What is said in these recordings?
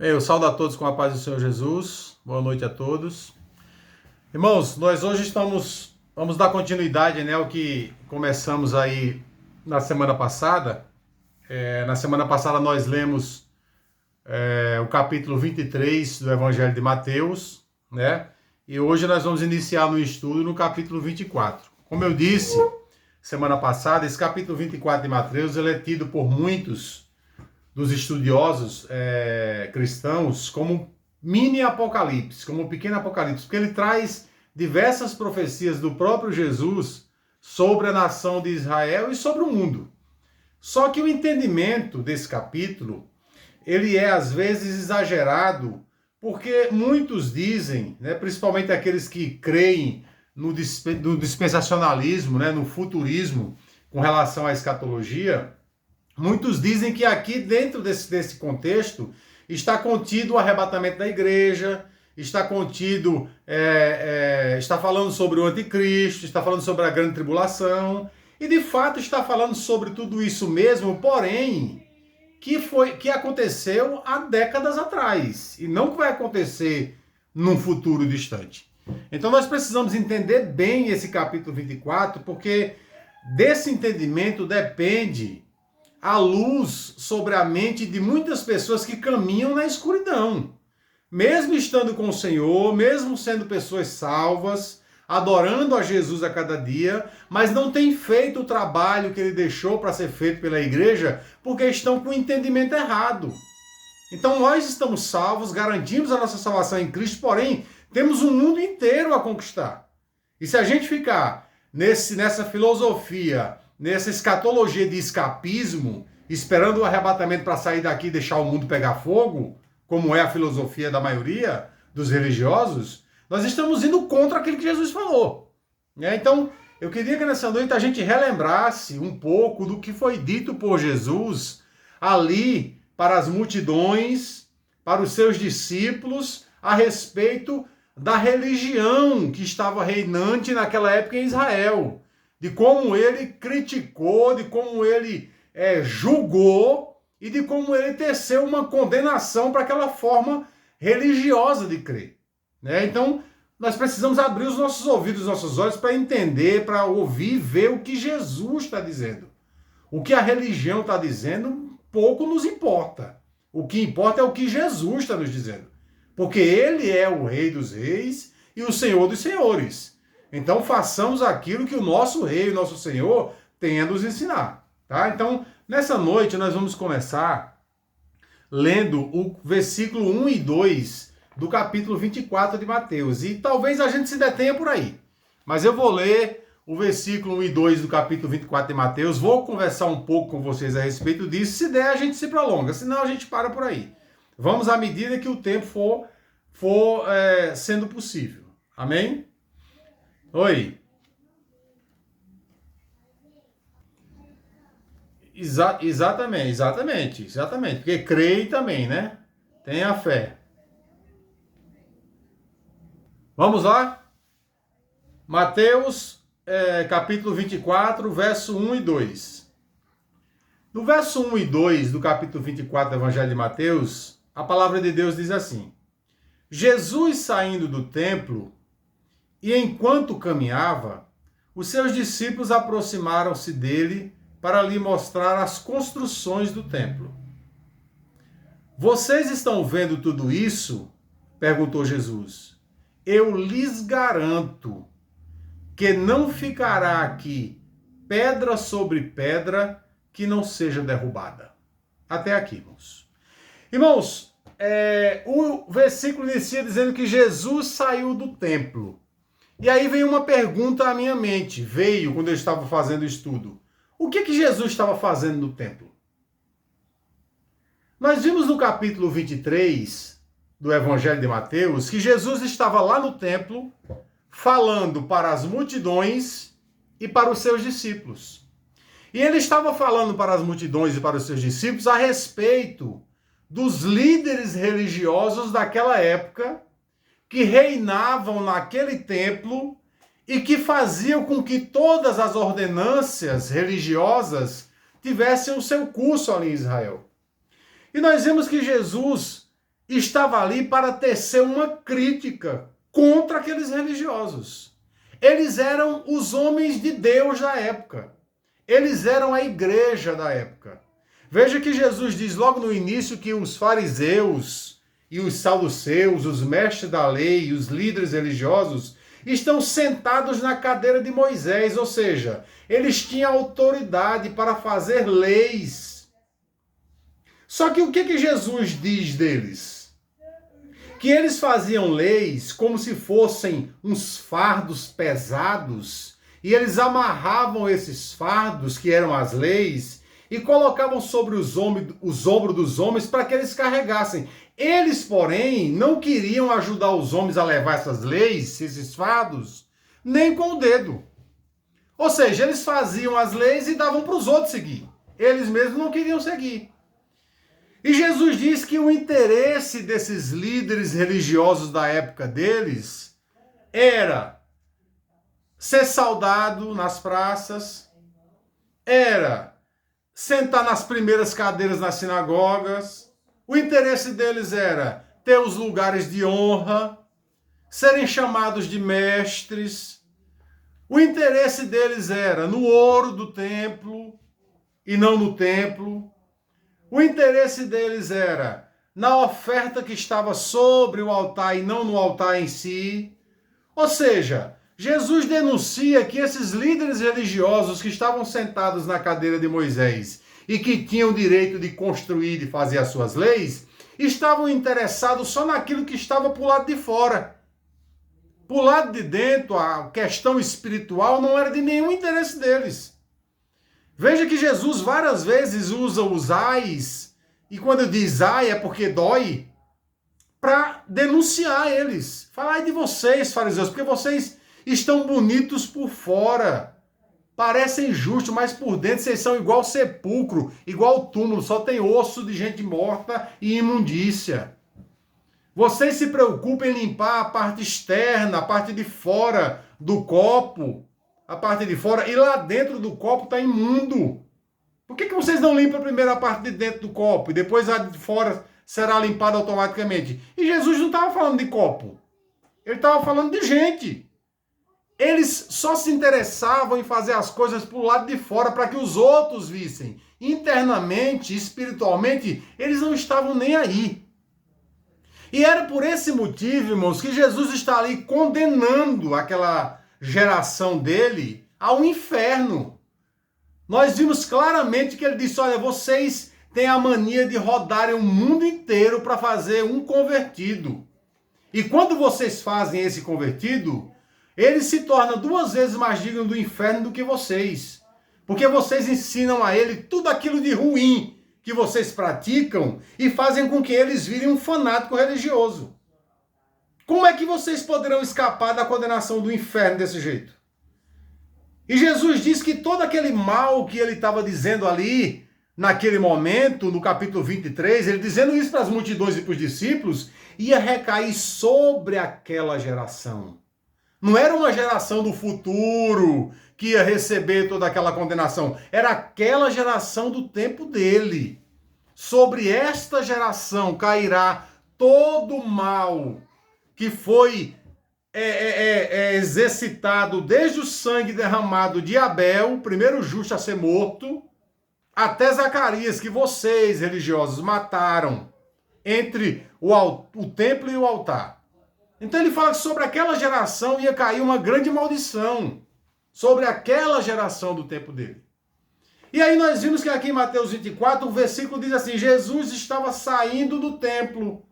Eu saúdo a todos com a paz do Senhor Jesus. Boa noite a todos. Irmãos, nós hoje vamos dar continuidade, né, ao que começamos aí na semana passada. Na semana passada nós lemos o capítulo 23 do Evangelho de Mateus, né? E hoje nós vamos iniciar no estudo no capítulo 24. Como eu disse semana passada, esse capítulo 24 de Mateus, ele é tido por muitos dos estudiosos cristãos como mini apocalipse, como um pequeno apocalipse, porque ele traz diversas profecias do próprio Jesus sobre a nação de Israel e sobre o mundo. Só que o entendimento desse capítulo, ele é às vezes exagerado, porque muitos dizem, né, principalmente aqueles que creem no dispensacionalismo, né, no futurismo com relação à escatologia, muitos dizem que aqui dentro desse contexto está contido o arrebatamento da igreja, está contido, está falando sobre o anticristo, está falando sobre a grande tribulação, e de fato está falando sobre tudo isso mesmo, porém, que aconteceu há décadas atrás, e não que vai acontecer num futuro distante. Então nós precisamos entender bem esse capítulo 24, porque desse entendimento depende a luz sobre a mente de muitas pessoas que caminham na escuridão. Mesmo estando com o Senhor, mesmo sendo pessoas salvas, adorando a Jesus a cada dia, mas não têm feito o trabalho que ele deixou para ser feito pela igreja, porque estão com o entendimento errado. Então nós estamos salvos, garantimos a nossa salvação em Cristo, porém temos um mundo inteiro a conquistar. E se a gente ficar nessa filosofia, nessa escatologia de escapismo, esperando o arrebatamento para sair daqui e deixar o mundo pegar fogo, como é a filosofia da maioria dos religiosos, nós estamos indo contra aquilo que Jesus falou. Então, eu queria que nessa noite a gente relembrasse um pouco do que foi dito por Jesus ali para as multidões, para os seus discípulos, a respeito da religião que estava reinante naquela época em Israel, de como ele criticou, de como ele julgou e de como ele teceu uma condenação para aquela forma religiosa de crer. Então, nós precisamos abrir os nossos ouvidos, os nossos olhos para entender, para ouvir e ver o que Jesus está dizendo. O que a religião está dizendo, pouco nos importa. O que importa é o que Jesus está nos dizendo. Porque ele é o Rei dos Reis e o Senhor dos Senhores. Então façamos aquilo que o nosso Rei, o nosso Senhor, tem a nos ensinar. Tá? Então, nessa noite nós vamos começar lendo o versículo 1 e 2 do capítulo 24 de Mateus. E talvez a gente se detenha por aí. Mas eu vou ler o versículo 1 e 2 do capítulo 24 de Mateus, vou conversar um pouco com vocês a respeito disso. Se der, a gente se prolonga, senão a gente para por aí. Vamos à medida que o tempo for sendo possível. Amém? Oi. Exatamente. Porque creio também, né? Tenha fé. Vamos lá? Mateus, capítulo 24, verso 1 e 2. No verso 1 e 2 do capítulo 24 do Evangelho de Mateus, a palavra de Deus diz assim: Jesus saindo do templo, e enquanto caminhava, os seus discípulos aproximaram-se dele para lhe mostrar as construções do templo. Vocês estão vendo tudo isso? Perguntou Jesus. Eu lhes garanto que não ficará aqui pedra sobre pedra que não seja derrubada. Até aqui, irmãos. Irmãos, o versículo inicia dizendo que Jesus saiu do templo. E aí vem uma pergunta à minha mente, veio quando eu estava fazendo o estudo. O que Jesus estava fazendo no templo? Nós vimos no capítulo 23 do Evangelho de Mateus que Jesus estava lá no templo falando para as multidões e para os seus discípulos. E ele estava falando para as multidões e para os seus discípulos a respeito dos líderes religiosos daquela época que reinavam naquele templo e que faziam com que todas as ordenâncias religiosas tivessem o seu curso ali em Israel. E nós vemos que Jesus estava ali para tecer uma crítica contra aqueles religiosos. Eles eram os homens de Deus da época. Eles eram a igreja da época. Veja que Jesus diz logo no início que os fariseus e os saduceus, os mestres da lei e os líderes religiosos estão sentados na cadeira de Moisés, ou seja, eles tinham autoridade para fazer leis. Só que o que Jesus diz deles? Que eles faziam leis como se fossem uns fardos pesados, e eles amarravam esses fardos, que eram as leis, e colocavam sobre os ombros dos homens para que eles carregassem. Eles, porém, não queriam ajudar os homens a levar essas leis, esses fardos, nem com o dedo. Ou seja, eles faziam as leis e davam para os outros seguir. Eles mesmos não queriam seguir. E Jesus diz que o interesse desses líderes religiosos da época deles era ser saudado nas praças, era sentar nas primeiras cadeiras nas sinagogas. O interesse deles era ter os lugares de honra, serem chamados de mestres. O interesse deles era no ouro do templo e não no templo. O interesse deles era na oferta que estava sobre o altar e não no altar em si. Ou seja, Jesus denuncia que esses líderes religiosos que estavam sentados na cadeira de Moisés e que tinham o direito de construir e fazer as suas leis, estavam interessados só naquilo que estava para o lado de fora. Para o lado de dentro, a questão espiritual não era de nenhum interesse deles. Veja que Jesus várias vezes usa os ais, e quando diz ai é porque dói, para denunciar eles. Falar de vocês, fariseus, porque vocês estão bonitos por fora, parecem justos, mas por dentro vocês são igual sepulcro, igual túmulo, só tem osso de gente morta e imundícia. Vocês se preocupam em limpar a parte externa, a parte de fora do copo, a parte de fora, e lá dentro do copo está imundo. Por que vocês não limpam primeiro a parte de dentro do copo e depois a de fora será limpada automaticamente? E Jesus não estava falando de copo, ele estava falando de gente. Eles só se interessavam em fazer as coisas para o lado de fora, para que os outros vissem. Internamente, espiritualmente, eles não estavam nem aí. E era por esse motivo, irmãos, que Jesus está ali condenando aquela geração dele ao inferno. Nós vimos claramente que ele disse, olha, vocês têm a mania de rodarem o mundo inteiro para fazer um convertido. E quando vocês fazem esse convertido, ele se torna 2 vezes mais digno do inferno do que vocês. Porque vocês ensinam a ele tudo aquilo de ruim que vocês praticam e fazem com que eles virem um fanático religioso. Como é que vocês poderão escapar da condenação do inferno desse jeito? E Jesus diz que todo aquele mal que ele estava dizendo ali, naquele momento, no capítulo 23, ele dizendo isso para as multidões e para os discípulos, ia recair sobre aquela geração. Não era uma geração do futuro que ia receber toda aquela condenação. Era aquela geração do tempo dele. Sobre esta geração cairá todo o mal que foi exercitado desde o sangue derramado de Abel, o primeiro justo a ser morto, até Zacarias, que vocês, religiosos, mataram entre o templo e o altar. Então ele fala que sobre aquela geração ia cair uma grande maldição. Sobre aquela geração do tempo dele. E aí nós vimos que aqui em Mateus 24, o versículo diz assim, Jesus estava saindo do templo.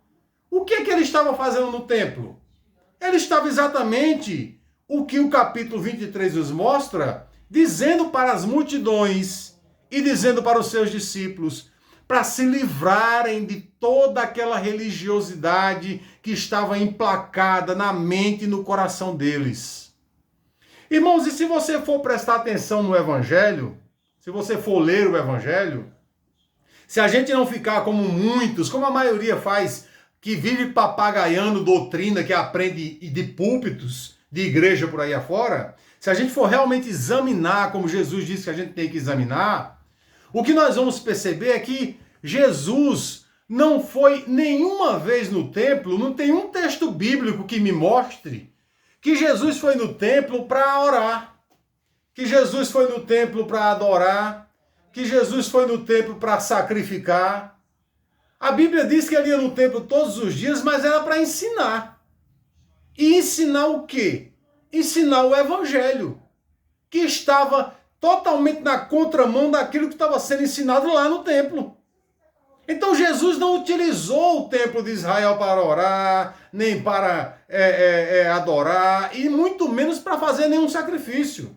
O que ele estava fazendo no templo? Ele estava exatamente o que o capítulo 23 nos mostra, dizendo para as multidões e dizendo para os seus discípulos, para se livrarem de toda aquela religiosidade que estava emplacada na mente e no coração deles. Irmãos, e se você for prestar atenção no Evangelho, se você for ler o Evangelho, se a gente não ficar como muitos, como a maioria faz, que vive papagaiando doutrina que aprende de púlpitos, de igreja por aí afora, se a gente for realmente examinar, como Jesus disse que a gente tem que examinar, o que nós vamos perceber é que Jesus não foi nenhuma vez no templo, não tem um texto bíblico que me mostre que Jesus foi no templo para orar, que Jesus foi no templo para adorar, que Jesus foi no templo para sacrificar. A Bíblia diz que ele ia no templo todos os dias, mas era para ensinar. E ensinar o quê? Ensinar o evangelho, que estava totalmente na contramão daquilo que estava sendo ensinado lá no templo. Então Jesus não utilizou o templo de Israel para orar, nem para adorar, e muito menos para fazer nenhum sacrifício.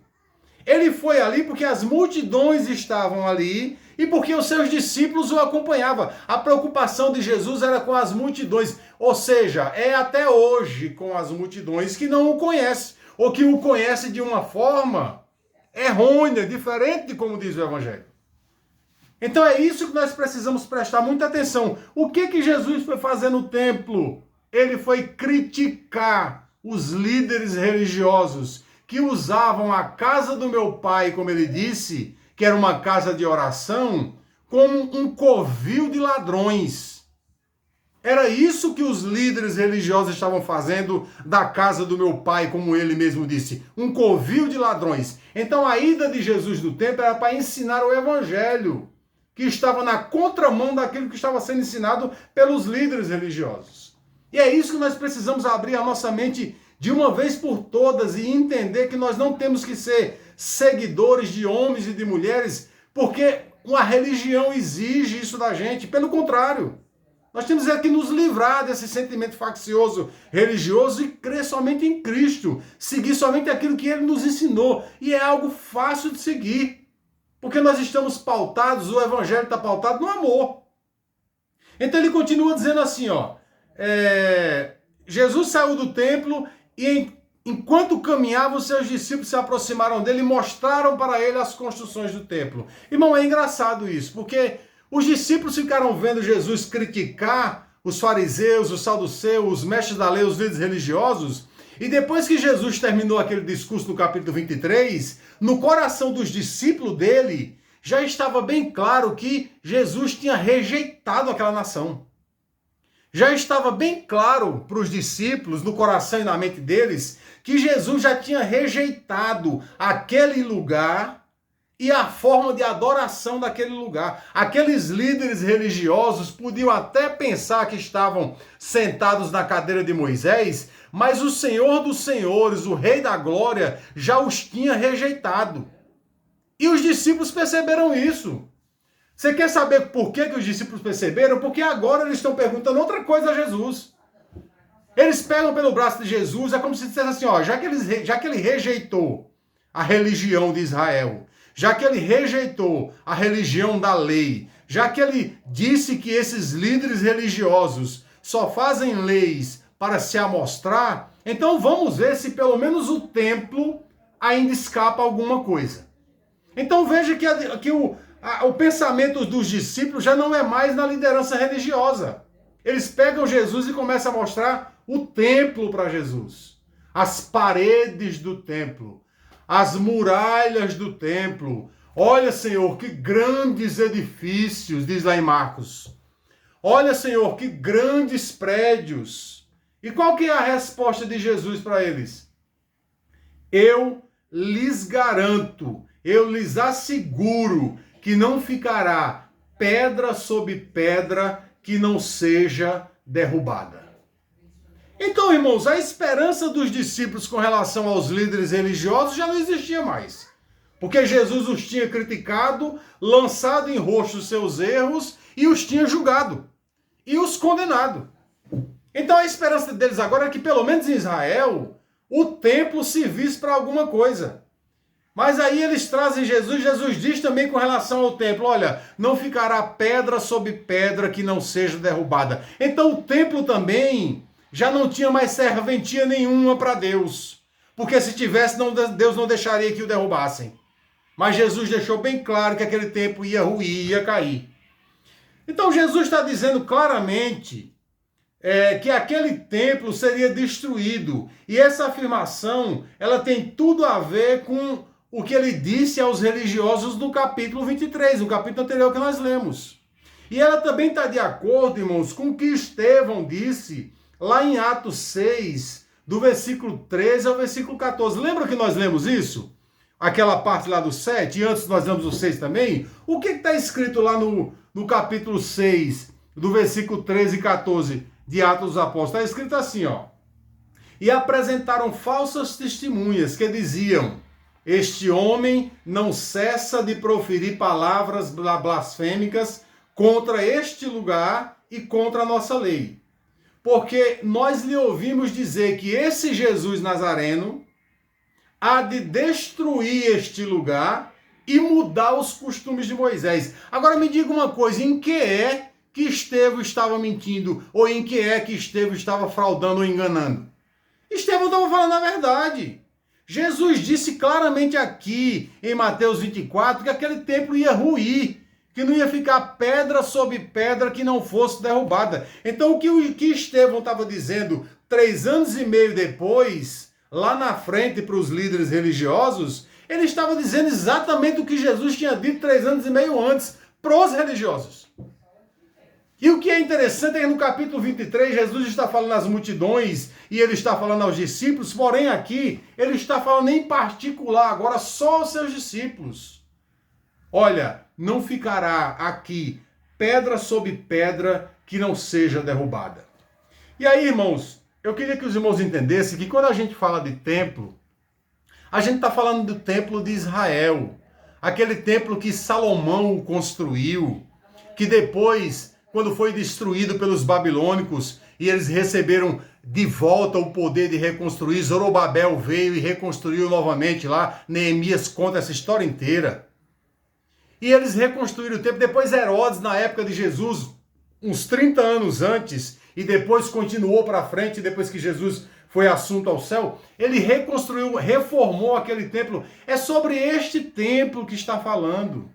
Ele foi ali porque as multidões estavam ali e porque os seus discípulos o acompanhavam. A preocupação de Jesus era com as multidões, ou seja, é até hoje com as multidões que não o conhecem, ou que o conhecem de uma forma errônea, diferente de como diz o Evangelho. Então é isso que nós precisamos prestar muita atenção. O que Jesus foi fazer no templo? Ele foi criticar os líderes religiosos que usavam a casa do meu pai, como ele disse, que era uma casa de oração, como um covil de ladrões. Era isso que os líderes religiosos estavam fazendo da casa do meu pai, como ele mesmo disse, um covil de ladrões. Então a ida de Jesus do templo era para ensinar o evangelho, que estava na contramão daquilo que estava sendo ensinado pelos líderes religiosos. E é isso que nós precisamos abrir a nossa mente de uma vez por todas e entender que nós não temos que ser seguidores de homens e de mulheres porque uma religião exige isso da gente. Pelo contrário, nós temos que nos livrar desse sentimento faccioso religioso e crer somente em Cristo, seguir somente aquilo que Ele nos ensinou. E é algo fácil de seguir, porque nós estamos pautados, o Evangelho está pautado no amor. Então ele continua dizendo assim, Jesus saiu do templo e enquanto caminhava, os seus discípulos se aproximaram dele e mostraram para ele as construções do templo. Irmão, é engraçado isso, porque os discípulos ficaram vendo Jesus criticar os fariseus, os saduceus, os mestres da lei, os líderes religiosos, e depois que Jesus terminou aquele discurso no capítulo 23, no coração dos discípulos dele, já estava bem claro que Jesus tinha rejeitado aquela nação. Já estava bem claro para os discípulos, no coração e na mente deles, que Jesus já tinha rejeitado aquele lugar e a forma de adoração daquele lugar. Aqueles líderes religiosos podiam até pensar que estavam sentados na cadeira de Moisés, mas o Senhor dos Senhores, o Rei da Glória, já os tinha rejeitado. E os discípulos perceberam isso. Você quer saber por que os discípulos perceberam? Porque agora eles estão perguntando outra coisa a Jesus. Eles pegam pelo braço de Jesus, é como se dissesse assim, já que ele rejeitou a religião de Israel, já que ele rejeitou a religião da lei, já que ele disse que esses líderes religiosos só fazem leis para se amostrar, então vamos ver se pelo menos o templo ainda escapa alguma coisa. Então veja que o pensamento dos discípulos já não é mais na liderança religiosa. Eles pegam Jesus e começam a mostrar o templo para Jesus. As paredes do templo. As muralhas do templo. Olha, Senhor, que grandes edifícios, diz lá em Marcos. Olha, Senhor, que grandes prédios. E qual que é a resposta de Jesus para eles? Eu lhes garanto, eu lhes asseguro que não ficará pedra sobre pedra que não seja derrubada. Então, irmãos, a esperança dos discípulos com relação aos líderes religiosos já não existia mais. Porque Jesus os tinha criticado, lançado em rosto os seus erros e os tinha julgado. E os condenado. Então a esperança deles agora é que, pelo menos em Israel, o templo servisse para alguma coisa. Mas aí eles trazem Jesus, Jesus diz também com relação ao templo, olha, não ficará pedra sobre pedra que não seja derrubada. Então o templo também já não tinha mais serventia nenhuma para Deus. Porque se tivesse, Deus não deixaria que o derrubassem. Mas Jesus deixou bem claro que aquele templo ia ruir, ia cair. Então Jesus está dizendo claramente que aquele templo seria destruído. E essa afirmação, ela tem tudo a ver com o que ele disse aos religiosos no capítulo 23, no capítulo anterior que nós lemos. E ela também está de acordo, irmãos, com o que Estevão disse lá em Atos 6, do versículo 13 ao versículo 14. Lembra que nós lemos isso? Aquela parte lá do 7, e antes nós lemos o 6 também. O que está escrito lá no capítulo 6, do versículo 13 e 14 de Atos dos Apóstolos? Está escrito assim, ó. E apresentaram falsas testemunhas que diziam: este homem não cessa de proferir palavras blasfêmicas contra este lugar e contra a nossa lei. Porque nós lhe ouvimos dizer que esse Jesus Nazareno há de destruir este lugar e mudar os costumes de Moisés. Agora me diga uma coisa, em que é que Estevão estava mentindo? Ou em que é que Estevão estava fraudando ou enganando? Estevão estava falando a verdade. Jesus disse claramente aqui, em Mateus 24, que aquele templo ia ruir, que não ia ficar pedra sobre pedra que não fosse derrubada. Então o que Estevão estava dizendo 3 anos e meio depois, lá na frente para os líderes religiosos, ele estava dizendo exatamente o que Jesus tinha dito 3 anos e meio antes para os religiosos. E o que é interessante é que no capítulo 23, Jesus está falando às multidões e ele está falando aos discípulos, porém aqui ele está falando em particular agora só aos seus discípulos. Olha, não ficará aqui pedra sobre pedra que não seja derrubada. E aí, irmãos, eu queria que os irmãos entendessem que quando a gente fala de templo, a gente está falando do templo de Israel, aquele templo que Salomão construiu, que depois, quando foi destruído pelos babilônicos e eles receberam de volta o poder de reconstruir, Zorobabel veio e reconstruiu novamente lá, Neemias conta essa história inteira. E eles reconstruíram o templo, depois Herodes, na época de Jesus, uns 30 anos antes, e depois continuou para frente, depois que Jesus foi assunto ao céu, ele reconstruiu, reformou aquele templo. É sobre este templo que está falando.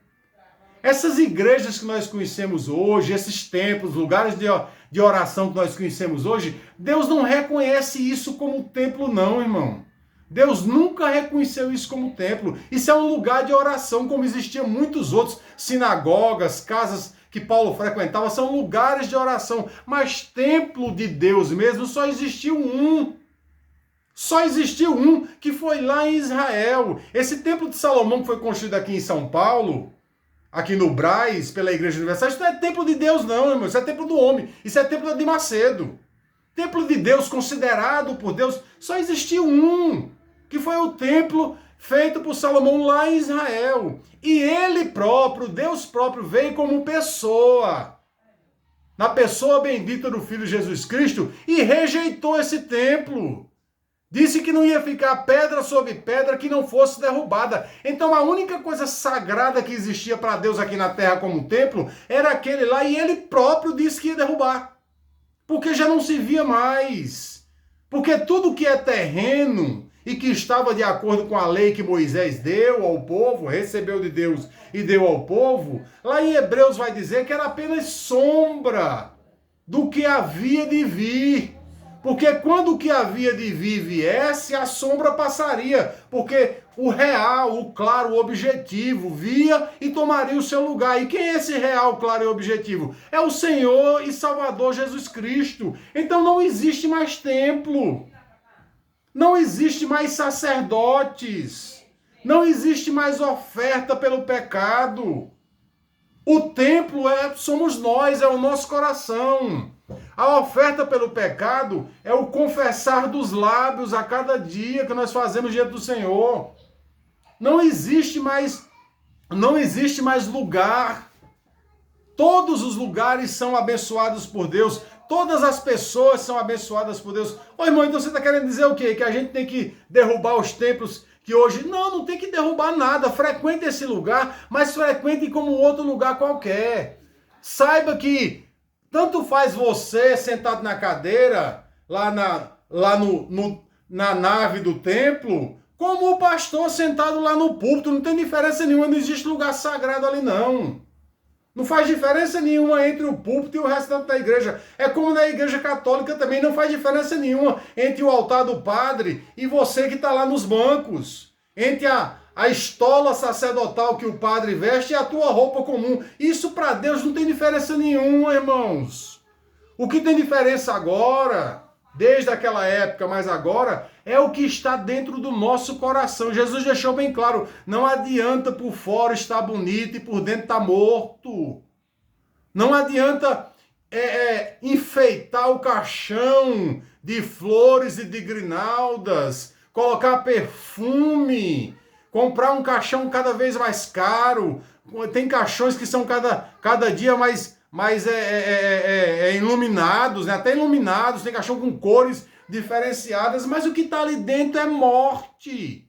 Essas igrejas que nós conhecemos hoje, esses templos, lugares de oração que nós conhecemos hoje, Deus não reconhece isso como templo não, irmão. Deus nunca reconheceu isso como templo. Isso é um lugar de oração, como existiam muitos outros, sinagogas, casas que Paulo frequentava, são lugares de oração. Mas templo de Deus mesmo só existiu um. Só existiu um, que foi lá em Israel. Esse templo de Salomão que foi construído aqui em São Paulo, aqui no Brás, pela Igreja Universal, isso não é templo de Deus não, irmão. Isso é templo do homem. Isso é templo de Macedo. Templo de Deus, considerado por Deus, só existiu um, que foi o templo feito por Salomão lá em Israel. E ele próprio, Deus próprio, veio como pessoa, na pessoa bendita do Filho Jesus Cristo, e rejeitou esse templo. Disse que não ia ficar pedra sobre pedra que não fosse derrubada. Então a única coisa sagrada que existia para Deus aqui na terra como templo era aquele lá, e ele próprio disse que ia derrubar. Porque já não se via mais. Porque tudo que é terreno e que estava de acordo com a lei que Moisés deu ao povo, recebeu de Deus e deu ao povo, lá em Hebreus vai dizer que era apenas sombra do que havia de vir. Porque quando o que havia de vir viesse, a sombra passaria. Porque o real, o claro, o objetivo via e tomaria o seu lugar. E quem é esse real, claro e objetivo? É o Senhor e Salvador Jesus Cristo. Então não existe mais templo. Não existe mais sacerdotes. Não existe mais oferta pelo pecado. O templo somos nós, é o nosso coração. A oferta pelo pecado é o confessar dos lábios a cada dia que nós fazemos diante do Senhor. Não existe mais lugar. Todos os lugares são abençoados por Deus. Todas as pessoas são abençoadas por Deus. Ô irmão, então você está querendo dizer o quê? Que a gente tem que derrubar os templos que hoje... Não tem que derrubar nada. Frequente esse lugar, mas frequente como outro lugar qualquer. Saiba que tanto faz você sentado na cadeira, lá na nave do templo, como o pastor sentado lá no púlpito. Não tem diferença nenhuma, não existe lugar sagrado ali não. Não faz diferença nenhuma entre o púlpito e o restante da igreja. É como na igreja católica também, não faz diferença nenhuma entre o altar do padre e você que está lá nos bancos. Entre a estola sacerdotal que o padre veste é a tua roupa comum. Isso para Deus não tem diferença nenhuma, irmãos. O que tem diferença agora, desde aquela época, mas agora, é o que está dentro do nosso coração. Jesus deixou bem claro, não adianta por fora estar bonito e por dentro estar morto. Não adianta enfeitar o caixão de flores e de grinaldas, colocar perfume, comprar um caixão cada vez mais caro. Tem caixões que são cada dia mais iluminados, né? Até iluminados, tem caixão com cores diferenciadas, mas o que está ali dentro é morte.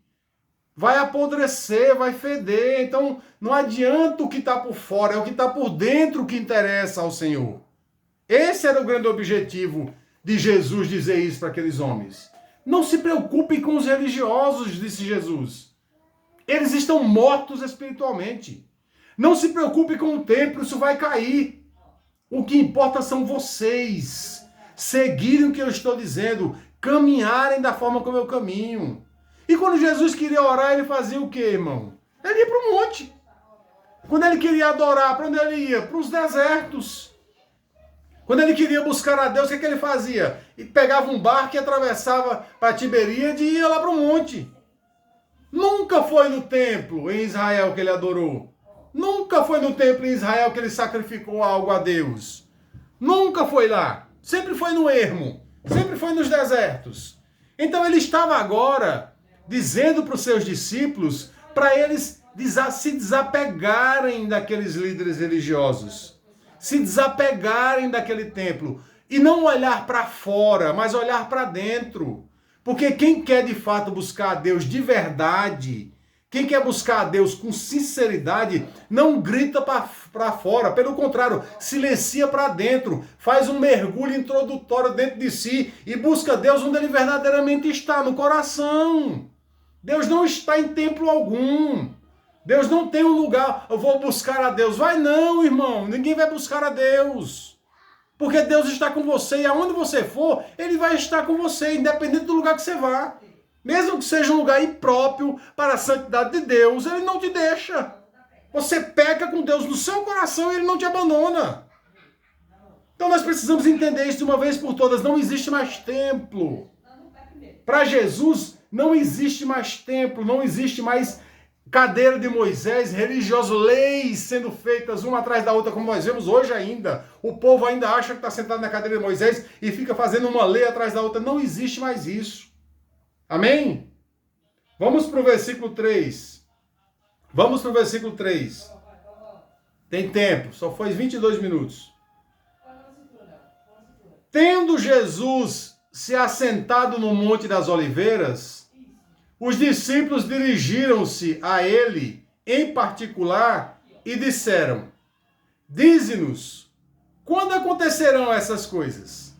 Vai apodrecer, vai feder. Então não adianta o que está por fora, é o que está por dentro que interessa ao Senhor. Esse era o grande objetivo de Jesus dizer isso para aqueles homens. Não se preocupem com os religiosos, disse Jesus. Eles estão mortos espiritualmente. Não se preocupe com o templo, isso vai cair. O que importa são vocês seguirem o que eu estou dizendo, caminharem da forma como eu caminho. E quando Jesus queria orar, ele fazia o quê, irmão? Ele ia para o monte. Quando ele queria adorar, para onde ele ia? Para os desertos. Quando ele queria buscar a Deus, o que ele fazia? Ele pegava um barco e atravessava para Tiberíade e ia lá para o monte. Nunca foi no templo em Israel que ele adorou. Nunca foi no templo em Israel que ele sacrificou algo a Deus. Nunca foi lá. Sempre foi no ermo. Sempre foi nos desertos. Então ele estava agora dizendo para os seus discípulos para eles se desapegarem daqueles líderes religiosos. Se desapegarem daquele templo. E não olhar para fora, mas olhar para dentro. Porque quem quer de fato buscar a Deus de verdade, quem quer buscar a Deus com sinceridade, não grita para fora. Pelo contrário, silencia para dentro. Faz um mergulho introdutório dentro de si e busca Deus onde ele verdadeiramente está, no coração. Deus não está em templo algum. Deus não tem um lugar, eu vou buscar a Deus. Vai não, irmão. Ninguém vai buscar a Deus. Porque Deus está com você e aonde você for, Ele vai estar com você, independente do lugar que você vá. Mesmo que seja um lugar impróprio para a santidade de Deus, Ele não te deixa. Você peca com Deus no seu coração e Ele não te abandona. Então nós precisamos entender isso de uma vez por todas. Não existe mais templo. Para Jesus, não existe mais templo, não existe mais cadeira de Moisés, religioso, leis sendo feitas uma atrás da outra, como nós vemos hoje ainda. O povo ainda acha que está sentado na cadeira de Moisés e fica fazendo uma lei atrás da outra. Não existe mais isso. Amém? Vamos para o versículo 3. Vamos para o versículo 3. Tem tempo, só foi 22 minutos. Tendo Jesus se assentado no Monte das Oliveiras, os discípulos dirigiram-se a ele, em particular, e disseram: Dize-nos, quando acontecerão essas coisas?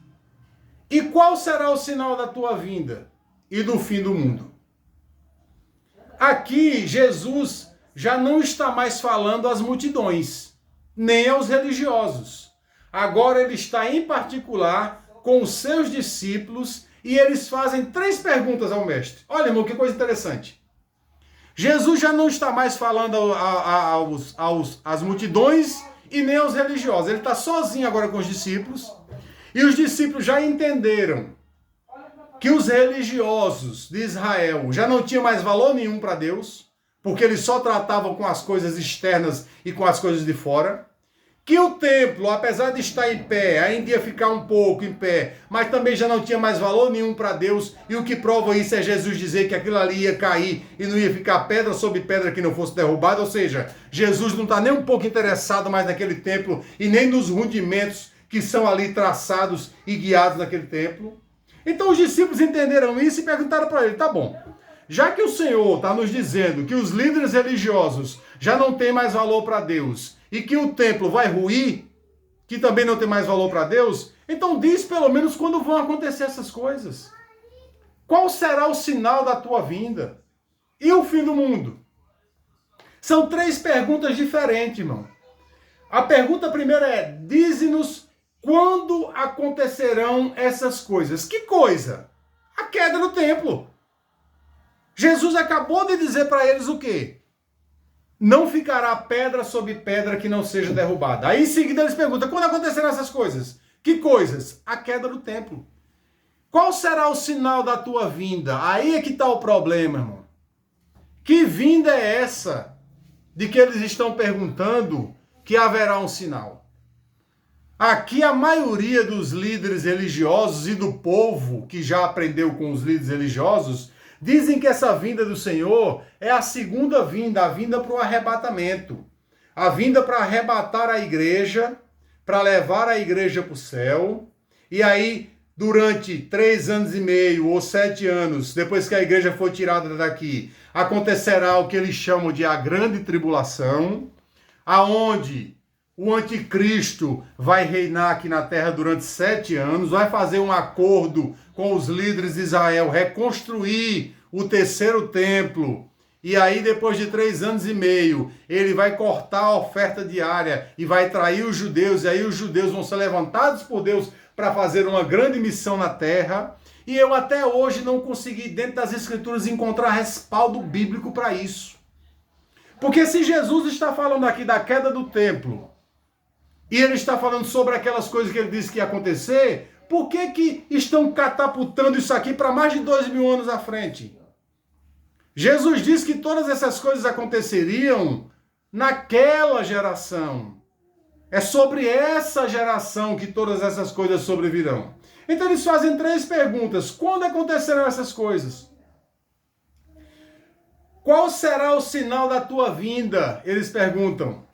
E qual será o sinal da tua vinda e do fim do mundo? Aqui, Jesus já não está mais falando às multidões, nem aos religiosos. Agora ele está, em particular, com os seus discípulos, e eles fazem 3 perguntas ao mestre. Olha, irmão, que coisa interessante. Jesus já não está mais falando às multidões e nem aos religiosos. Ele está sozinho agora com os discípulos. E os discípulos já entenderam que os religiosos de Israel já não tinham mais valor nenhum para Deus, porque eles só tratavam com as coisas externas e com as coisas de fora. Que o templo, apesar de estar em pé, ainda ia ficar um pouco em pé, mas também já não tinha mais valor nenhum para Deus, e o que prova isso é Jesus dizer que aquilo ali ia cair e não ia ficar pedra sobre pedra que não fosse derrubada, ou seja, Jesus não está nem um pouco interessado mais naquele templo e nem nos rudimentos que são ali traçados e guiados naquele templo. Então os discípulos entenderam isso e perguntaram para ele: tá bom, já que o Senhor está nos dizendo que os líderes religiosos já não têm mais valor para Deus, e que o templo vai ruir, que também não tem mais valor para Deus, então diz pelo menos quando vão acontecer essas coisas. Qual será o sinal da tua vinda? E o fim do mundo? São 3 perguntas diferentes, irmão. A pergunta primeira é: dize-nos quando acontecerão essas coisas. Que coisa? A queda do templo. Jesus acabou de dizer para eles o quê? Não ficará pedra sobre pedra que não seja derrubada. Aí em seguida eles perguntam, quando acontecerão essas coisas? Que coisas? A queda do templo. Qual será o sinal da tua vinda? Aí é que está o problema, irmão. Que vinda é essa de que eles estão perguntando que haverá um sinal? Aqui a maioria dos líderes religiosos e do povo que já aprendeu com os líderes religiosos dizem que essa vinda do Senhor é a segunda vinda, a vinda para o arrebatamento. A vinda para arrebatar a igreja, para levar a igreja para o céu. E aí, durante 3 anos e meio ou 7 anos, depois que a igreja for tirada daqui, acontecerá o que eles chamam de a grande tribulação, aonde o anticristo vai reinar aqui na terra durante 7 anos, vai fazer um acordo com os líderes de Israel, reconstruir o terceiro templo. E aí, depois de 3 anos e meio, ele vai cortar a oferta diária e vai trair os judeus. E aí os judeus vão ser levantados por Deus para fazer uma grande missão na terra. E eu até hoje não consegui, dentro das escrituras, encontrar respaldo bíblico para isso. Porque se Jesus está falando aqui da queda do templo, e ele está falando sobre aquelas coisas que ele disse que ia acontecer, por que estão catapultando isso aqui para mais de 2000 anos à frente? Jesus disse que todas essas coisas aconteceriam naquela geração. É sobre essa geração que todas essas coisas sobrevirão. Então eles fazem 3 perguntas. Quando acontecerão essas coisas? Qual será o sinal da tua vinda? Eles perguntam.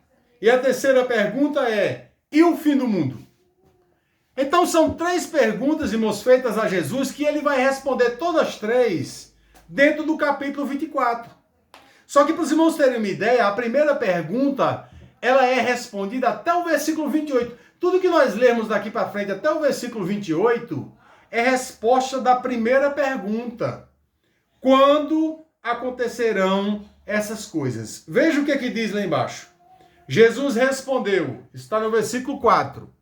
E a terceira pergunta é, e o fim do mundo? Então são 3 perguntas, irmãos, feitas a Jesus, que ele vai responder todas 3 dentro do capítulo 24. Só que para os irmãos terem uma ideia, a primeira pergunta, ela é respondida até o versículo 28. Tudo que nós lemos daqui para frente até o versículo 28 é resposta da primeira pergunta. Quando acontecerão essas coisas? Veja o que diz lá embaixo. Jesus respondeu, está no versículo 4.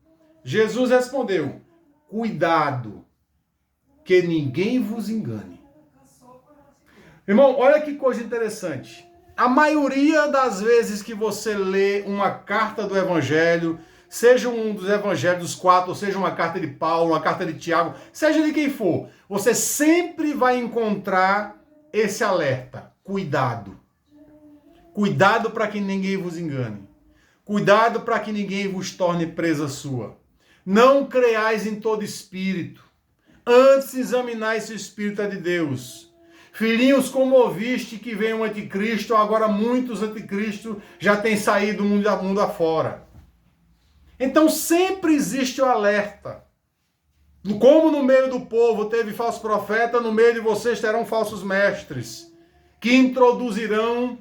Jesus respondeu, cuidado, que ninguém vos engane. Irmão, olha que coisa interessante. A maioria das vezes que você lê uma carta do Evangelho, seja um dos Evangelhos dos 4, ou seja uma carta de Paulo, uma carta de Tiago, seja de quem for, você sempre vai encontrar esse alerta. Cuidado. Cuidado para que ninguém vos engane. Cuidado para que ninguém vos torne presa sua. Não creais em todo espírito. Antes examinai se o espírito é de Deus. Filhinhos, como ouviste que vem um anticristo, agora muitos anticristos já têm saído do mundo afora. Então sempre existe o alerta. Como no meio do povo teve falso profeta, no meio de vocês terão falsos mestres, que introduzirão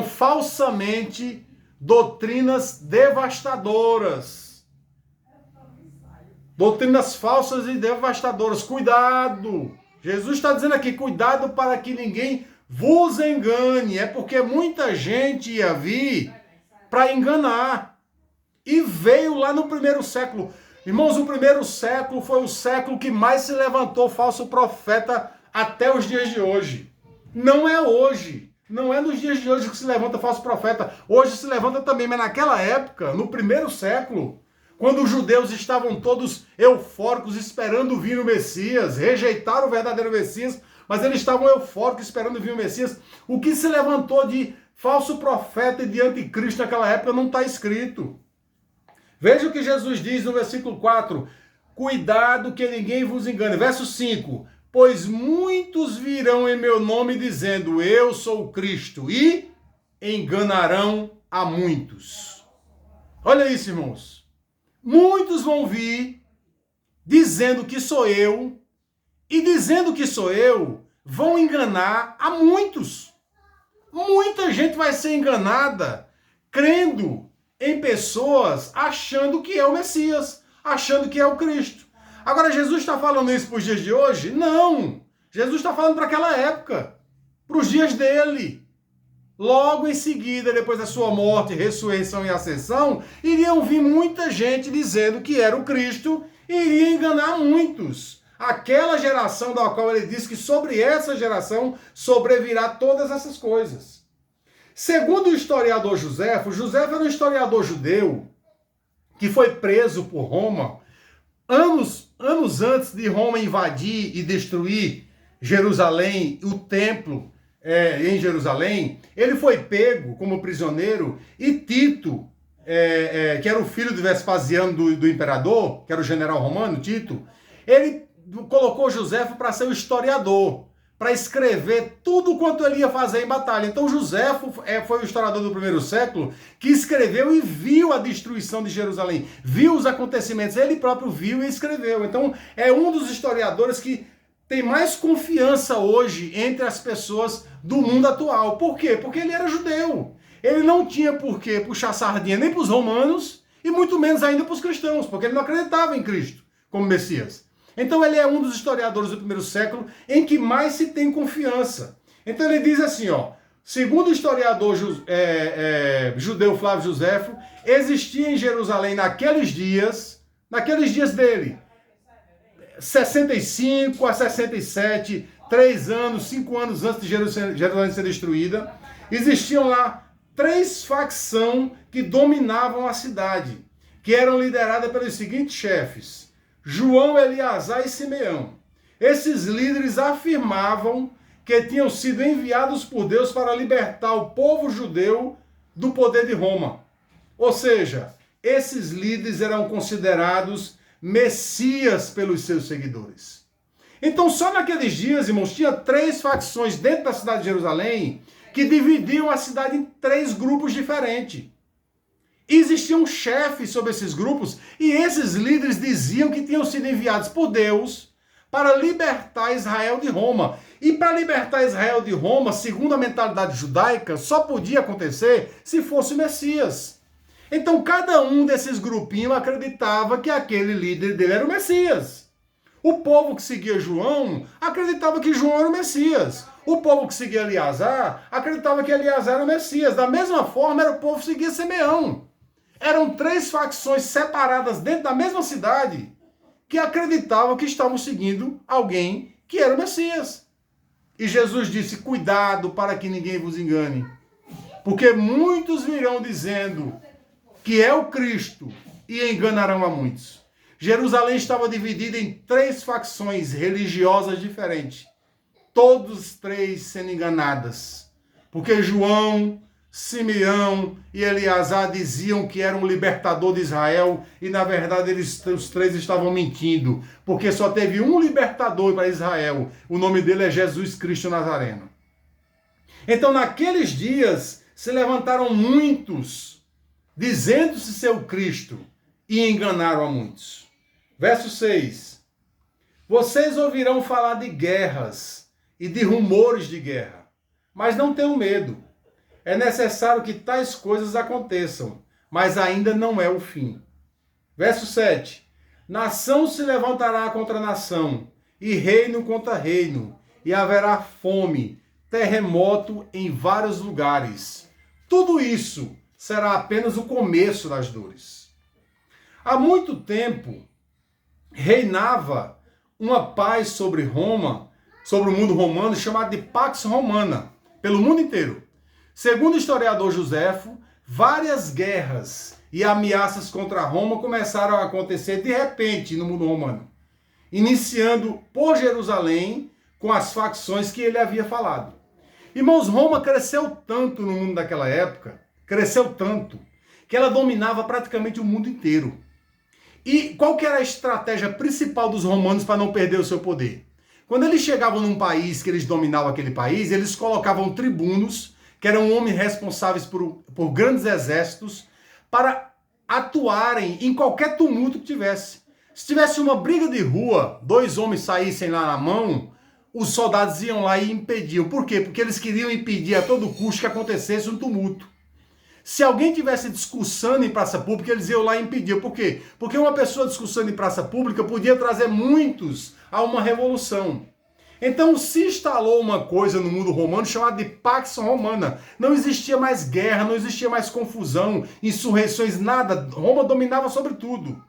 falsamente doutrinas devastadoras. Doutrinas falsas e devastadoras. Cuidado! Jesus está dizendo aqui, cuidado para que ninguém vos engane. É porque muita gente ia vir para enganar. E veio lá no primeiro século. Irmãos, o primeiro século foi o século que mais se levantou falso profeta até os dias de hoje. Não é hoje. Não é nos dias de hoje que se levanta falso profeta. Hoje se levanta também, mas naquela época, no primeiro século, quando os judeus estavam todos eufóricos esperando vir o Messias, rejeitaram o verdadeiro Messias, mas eles estavam eufóricos esperando vir o Messias, o que se levantou de falso profeta e de anticristo naquela época não está escrito. Veja o que Jesus diz no versículo 4. Cuidado que ninguém vos engane. Verso 5. Pois muitos virão em meu nome dizendo, eu sou o Cristo, e enganarão a muitos. Olha isso, irmãos. Muitos vão vir dizendo que sou eu, e dizendo que sou eu, vão enganar a muitos. Muita gente vai ser enganada, crendo em pessoas achando que é o Messias, achando que é o Cristo. Agora, Jesus está falando isso para os dias de hoje? Não! Jesus está falando para aquela época, para os dias dele. Logo em seguida, depois da sua morte, ressurreição e ascensão, iriam vir muita gente dizendo que era o Cristo e iria enganar muitos. aquela geração da qual ele diz que sobre essa geração sobrevirá todas essas coisas. Segundo o historiador Joséfo, Joséfo era um historiador judeu que foi preso por Roma anos antes de Roma invadir e destruir Jerusalém, o templo em Jerusalém. Ele foi pego como prisioneiro e Tito, que era o filho de Vespasiano do imperador, que era o general romano, Tito, ele colocou Joséfo para ser o historiador, para escrever tudo quanto ele ia fazer em batalha. Então Joséfo foi o historiador do primeiro século que escreveu e viu a destruição de Jerusalém, viu os acontecimentos, ele próprio viu e escreveu. Então é um dos historiadores que tem mais confiança hoje entre as pessoas do mundo atual. Por quê? Porque ele era judeu. Ele não tinha por que puxar sardinha nem para os romanos e muito menos ainda para os cristãos, porque ele não acreditava em Cristo como Messias. Então ele é um dos historiadores do primeiro século em que mais se tem confiança. Então ele diz assim, segundo o historiador judeu Flávio Joséfo, existia em Jerusalém naqueles dias dele, 65 a 67, 3 anos, 5 anos antes de Jerusalém ser destruída, existiam lá 3 facções que dominavam a cidade, que eram lideradas pelos seguintes chefes: João, Eleazar e Simeão. Esses líderes afirmavam que tinham sido enviados por Deus para libertar o povo judeu do poder de Roma. Ou seja, esses líderes eram considerados messias pelos seus seguidores. Então, só naqueles dias, irmãos, tinha 3 facções dentro da cidade de Jerusalém que dividiam a cidade em 3 grupos diferentes. Existiam chefes sobre esses grupos e esses líderes diziam que tinham sido enviados por Deus para libertar Israel de Roma. E para libertar Israel de Roma, segundo a mentalidade judaica, só podia acontecer se fosse o Messias. Então cada um desses grupinhos acreditava que aquele líder dele era o Messias. O povo que seguia João acreditava que João era o Messias. O povo que seguia Eleazar acreditava que Eleazar era o Messias. Da mesma forma, era o povo que seguia Simeão. Eram 3 facções separadas dentro da mesma cidade que acreditavam que estavam seguindo alguém que era o Messias. E Jesus disse: cuidado para que ninguém vos engane, porque muitos virão dizendo que é o Cristo e enganarão a muitos. Jerusalém estava dividida em 3 facções religiosas diferentes, todos 3 sendo enganadas, porque João, Simeão e Eleazar diziam que era um libertador de Israel e na verdade os 3 estavam mentindo, porque só teve um libertador para Israel, o nome dele é Jesus Cristo Nazareno. Então naqueles dias se levantaram muitos dizendo-se ser o Cristo e enganaram a muitos. Verso 6: vocês ouvirão falar de guerras e de rumores de guerra, mas não tenham medo. É necessário que tais coisas aconteçam, mas ainda não é o fim. Verso 7. Nação se levantará contra nação, e reino contra reino, e haverá fome, terremoto em vários lugares. Tudo isso será apenas o começo das dores. Há muito tempo reinava uma paz sobre Roma, sobre o mundo romano, chamada de Pax Romana, pelo mundo inteiro. Segundo o historiador Joséfo, várias guerras e ameaças contra Roma começaram a acontecer de repente no mundo romano, iniciando por Jerusalém com as facções que ele havia falado. Irmãos, Roma cresceu tanto no mundo daquela época, cresceu tanto, que ela dominava praticamente o mundo inteiro. E qual que era a estratégia principal dos romanos para não perder o seu poder? Quando eles chegavam num país que eles dominavam aquele país, eles colocavam tribunos, que eram homens responsáveis por grandes exércitos, para atuarem em qualquer tumulto que tivesse. Se tivesse uma briga de rua, 2 homens saíssem lá na mão, os soldados iam lá e impediam. Por quê? Porque eles queriam impedir a todo custo que acontecesse um tumulto. Se alguém tivesse discussando em praça pública, eles iam lá e impediam. Por quê? Porque uma pessoa discussando em praça pública podia trazer muitos a uma revolução. Então se instalou uma coisa no mundo romano chamada de Pax Romana. Não existia mais guerra, não existia mais confusão, insurreições, nada. Roma dominava sobre tudo.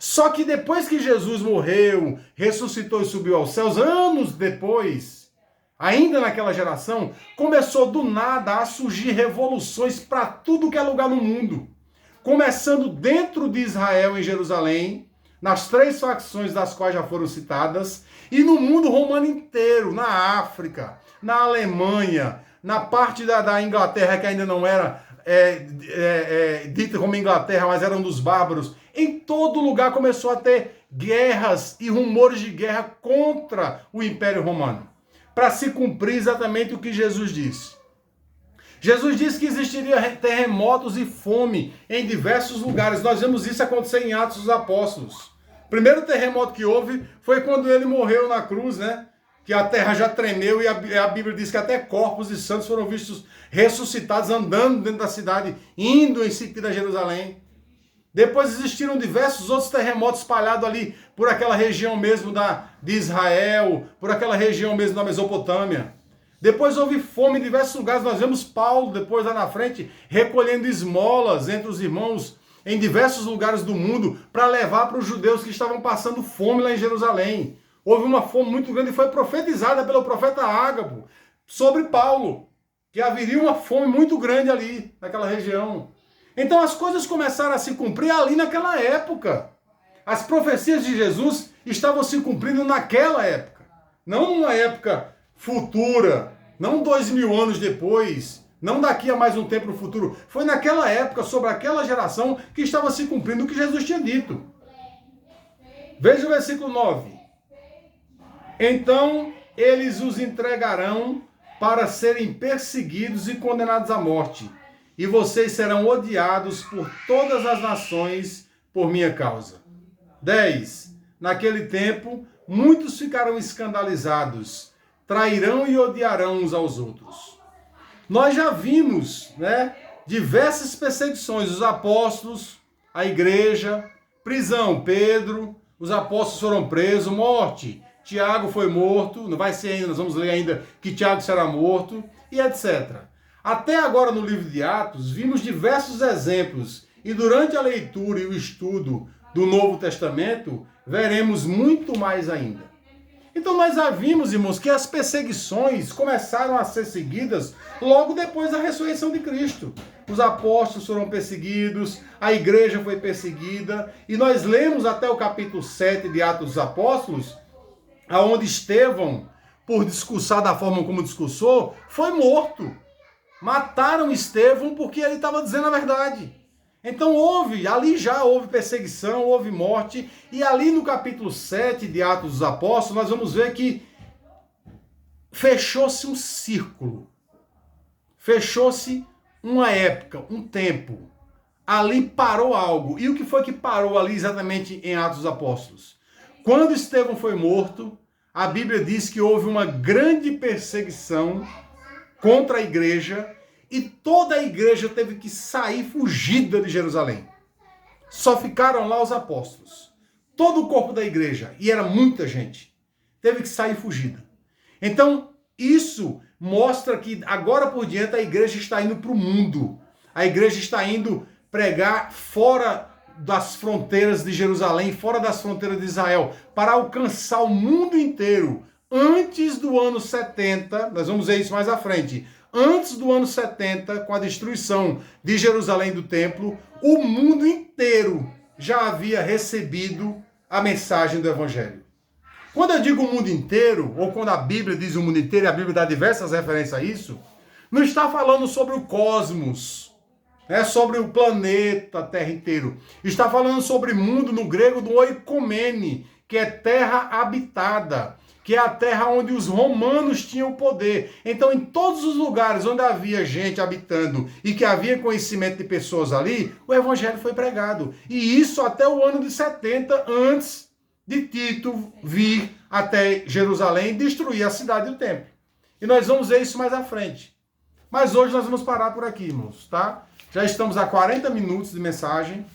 Só que depois que Jesus morreu, ressuscitou e subiu aos céus, anos depois, ainda naquela geração, começou do nada a surgir revoluções para tudo que é lugar no mundo. Começando dentro de Israel, em Jerusalém, nas 3 facções das quais já foram citadas, e no mundo romano inteiro, na África, na Alemanha, na parte da Inglaterra, que ainda não era dita como Inglaterra, mas era um dos bárbaros. Em todo lugar começou a ter guerras e rumores de guerra contra o Império Romano, para se cumprir exatamente o que Jesus disse. Jesus disse que existiria terremotos e fome em diversos lugares. Nós vemos isso acontecer em Atos dos Apóstolos. O primeiro terremoto que houve foi quando ele morreu na cruz, né? Que a terra já tremeu e a Bíblia diz que até corpos de santos foram vistos ressuscitados andando dentro da cidade, indo em sentido a Jerusalém. Depois existiram diversos outros terremotos espalhados ali por aquela região mesmo de Israel, por aquela região mesmo da Mesopotâmia. Depois houve fome em diversos lugares. Nós vemos Paulo, depois lá na frente, recolhendo esmolas entre os irmãos em diversos lugares do mundo para levar para os judeus que estavam passando fome lá em Jerusalém. Houve uma fome muito grande e foi profetizada pelo profeta Ágabo sobre Paulo, que haveria uma fome muito grande ali, naquela região. Então as coisas começaram a se cumprir ali naquela época. As profecias de Jesus estavam se cumprindo naquela época. Não numa época futura, não 2000 anos depois, não daqui a mais um tempo no futuro. Foi naquela época, sobre aquela geração, que estava se cumprindo o que Jesus tinha dito. Veja o versículo 9. Então eles os entregarão para serem perseguidos e condenados à morte, e vocês serão odiados por todas as nações por minha causa. 10. Naquele tempo, muitos ficarão escandalizados, trairão e odiarão uns aos outros. Nós já vimos, diversas perseguições, os apóstolos, a igreja, prisão, Pedro, os apóstolos foram presos, morte, Tiago foi morto, não vai ser ainda, nós vamos ler ainda que Tiago será morto, e etc. Até agora no livro de Atos, vimos diversos exemplos, e durante a leitura e o estudo do Novo Testamento, veremos muito mais ainda. Então nós já vimos, irmãos, que as perseguições começaram a ser seguidas logo depois da ressurreição de Cristo. Os apóstolos foram perseguidos, a igreja foi perseguida, e nós lemos até o capítulo 7 de Atos dos Apóstolos, aonde Estevão, por discursar da forma como discursou, foi morto. Mataram Estevão porque ele estava dizendo a verdade. Então ali já houve perseguição, houve morte, e ali no capítulo 7 de Atos dos Apóstolos, nós vamos ver que fechou-se um círculo, fechou-se uma época, um tempo, ali parou algo. E o que foi que parou ali exatamente em Atos dos Apóstolos? Quando Estevão foi morto, a Bíblia diz que houve uma grande perseguição contra a igreja, e toda a igreja teve que sair fugida de Jerusalém. Só ficaram lá os apóstolos. Todo o corpo da igreja, e era muita gente, teve que sair fugida. Então, isso mostra que agora por diante a igreja está indo para o mundo. A igreja está indo pregar fora das fronteiras de Jerusalém, fora das fronteiras de Israel, para alcançar o mundo inteiro. Antes do ano 70, nós vamos ver isso mais à frente, antes do ano 70, com a destruição de Jerusalém do templo, o mundo inteiro já havia recebido a mensagem do Evangelho. Quando eu digo o mundo inteiro, ou quando a Bíblia diz o mundo inteiro, e a Bíblia dá diversas referências a isso, não está falando sobre o cosmos, sobre o planeta Terra inteiro. Está falando sobre mundo no grego do oikomene, que é terra habitada, que é a terra onde os romanos tinham poder. Então, em todos os lugares onde havia gente habitando e que havia conhecimento de pessoas ali, o evangelho foi pregado. E isso até o ano de 70, antes de Tito vir até Jerusalém e destruir a cidade e o templo. E nós vamos ver isso mais à frente. Mas hoje nós vamos parar por aqui, irmãos, tá? Já estamos a 40 minutos de mensagem.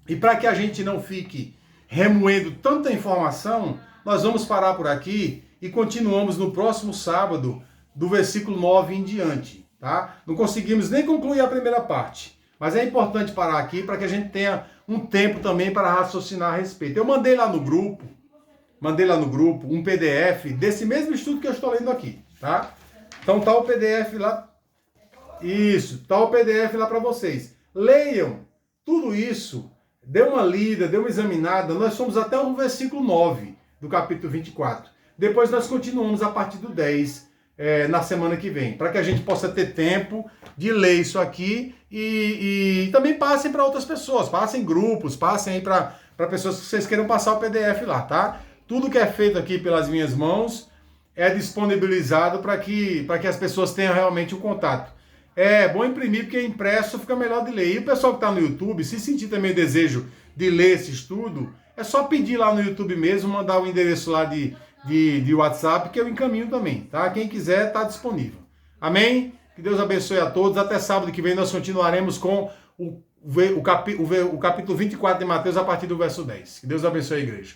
E para que a gente não fique remoendo tanta informação, nós vamos parar por aqui e continuamos no próximo sábado, do versículo 9 em diante, tá? Não conseguimos nem concluir a primeira parte, mas é importante parar aqui para que a gente tenha um tempo também para raciocinar a respeito. Eu mandei lá no grupo um PDF desse mesmo estudo que eu estou lendo aqui, tá? Então tá o PDF lá. Isso, tá o PDF lá para vocês. Leiam tudo isso, dê uma lida, dê uma examinada. Nós fomos até o versículo 9 do capítulo 24. Depois nós continuamos a partir do 10 na semana que vem, para que a gente possa ter tempo de ler isso aqui e também passem para outras pessoas, passem em grupos, passem aí para pessoas que vocês queiram passar o PDF lá, tá? Tudo que é feito aqui pelas minhas mãos é disponibilizado para que as pessoas tenham realmente um contato. É bom imprimir, porque impresso fica melhor de ler. E o pessoal que está no YouTube, se sentir também desejo de ler esse estudo, é só pedir lá no YouTube mesmo, mandar o endereço lá de WhatsApp, que eu encaminho também, tá? Quem quiser, está disponível. Amém? Que Deus abençoe a todos. Até sábado que vem nós continuaremos com o capítulo 24 de Mateus a partir do verso 10. Que Deus abençoe a igreja.